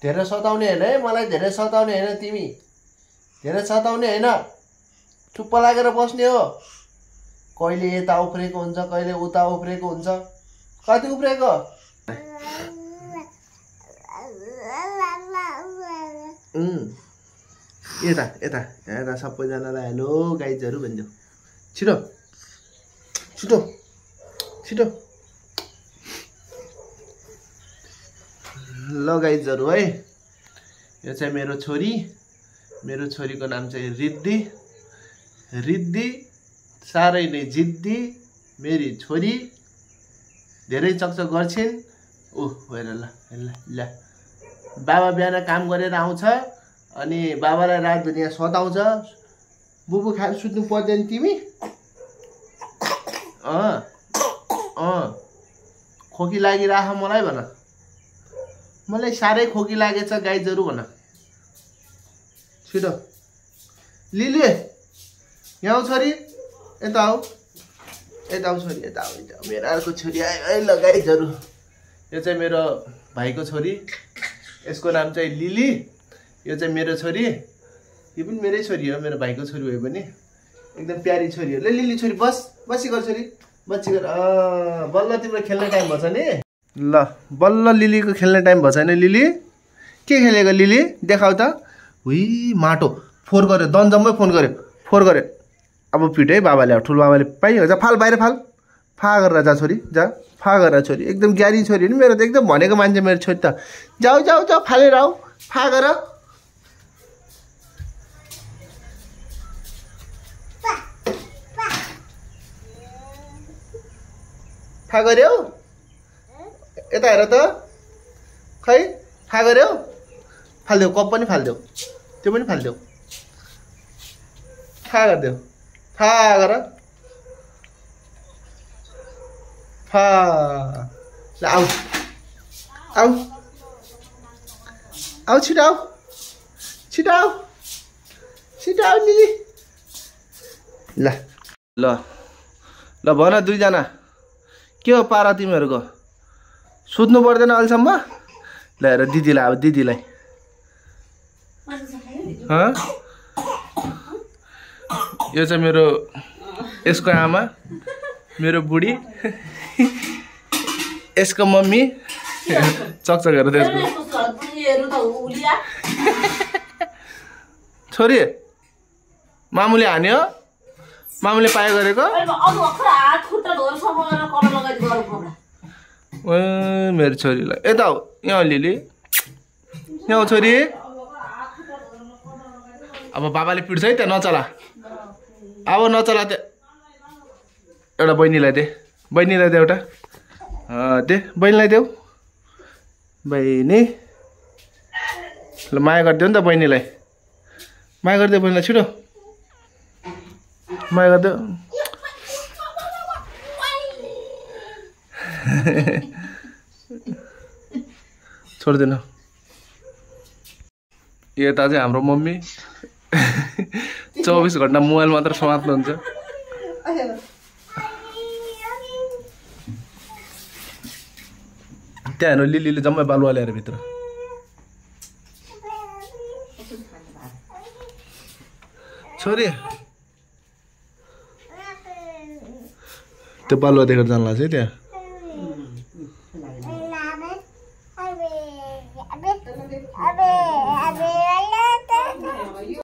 धेरै सताउने हैन है मलाई धेरै सताउने हैन तिमी धेरै सताउने हैन चुप्प लागेर बस्ने हो कहिले यता उफ्रेको हुन्छ कहिले उता उफ्रेको हुन्छ कति उफ्रेको यता यता यता सबैजनालाई हेलो गाइजहरु भनिदेऊ छिटो छिटो छिटो ल गाइजहरु है यो चाहिँ मेरो छोरीको नाम चाहिँ रिद्धि रिद्धि साह्रै नै जिद्दी मेरी छोरी धेरै चकचक गर्छिन् हेर ल ल बाबा बिहान काम गरेर आउँछ अनि बाबालाई रात दुनिया सताउँछ बुबु खाएर सुत्नु पर्दैन तिमी खोकी लागिराख मलाई भन मलाई साह्रै खोकी लागेछ गाइजहरु भन छिटो लिली यहाँ आऊ छोरी यता आऊ छोरी यता आऊ मेरो अर्को छोरी आयो है ल गाइजहरु यो चाहिँ मेरो भाइको छोरी यसको नाम चाहिँ लिली यो चाहिँ मेरो छोरी यो पनि मेरै छोरी हो मेरो भाइको छोरी भए पनि एकदम प्यारी छोरी हो ल लिली छोरी बसी गर छोरी बसी गर बल्ल तिम्रो खेल्ने टाइम भछ नि ल बल्ल लिलीको खेल्ने टाइम भछ नि लिली के खेलेको लिली देखाउ त हुई माटो फोहोर गर्यो दन्जम्मै फोहोर गर्यो अब पिटै बाबाले ठुलो बाबाले पाइयो जा फाल बाहिर फा गरेर जा छोरी जा फा गरेर छोरी एकदम ग्यारी छोरी नि मेरो त एकदम भनेको मान्छे मेरो छोरी त जाऊ फालेर आऊ फा गर फा गर्यौ यता हेर त खै फा गर्यौ फाल्देऊ कप पनि फाल्देऊ त्यो पनि फाल्देऊ फा गरिदेऊ फा गर फा ल आऊ छिटो आऊ निली ल भन दुईजना के हो पारा तिमीहरूको सुत्नु पर्दैन अहिलेसम्म ल हेर दिदीलाई अब दिदीलाई यो चाहिँ मेरो यसको आमा मेरो बुढी यसको मम्मी चकचकहरू त्यसको छोरी मामुले हान्यो मामुले पाए गरेको मेरो छोरीलाई यता हो यहाँ लिली यहाँ छोरी अब बाबाले पिट्छ है त्यहाँ नचला अब नचला त्यहाँ एउटा बहिनीलाई दे एउटा दे बहिनीलाई देऊ बहिनी ल माया गरिदेऊ नि त बहिनीलाई माया गरिदेऊ बहिनीलाई छिटो माया गरिदेऊ छोड्दिन यता चाहिँ हाम्रो मम्मी 24 घण्टा मोबाइल मात्र समात्नुहुन्छ त्यहाँ हेर्नु लिलीले जम्मै बालुवा ल्याएर भित्र छोरी त्यो बालुवा देखेर जान्ला चाहिँ त्यहाँ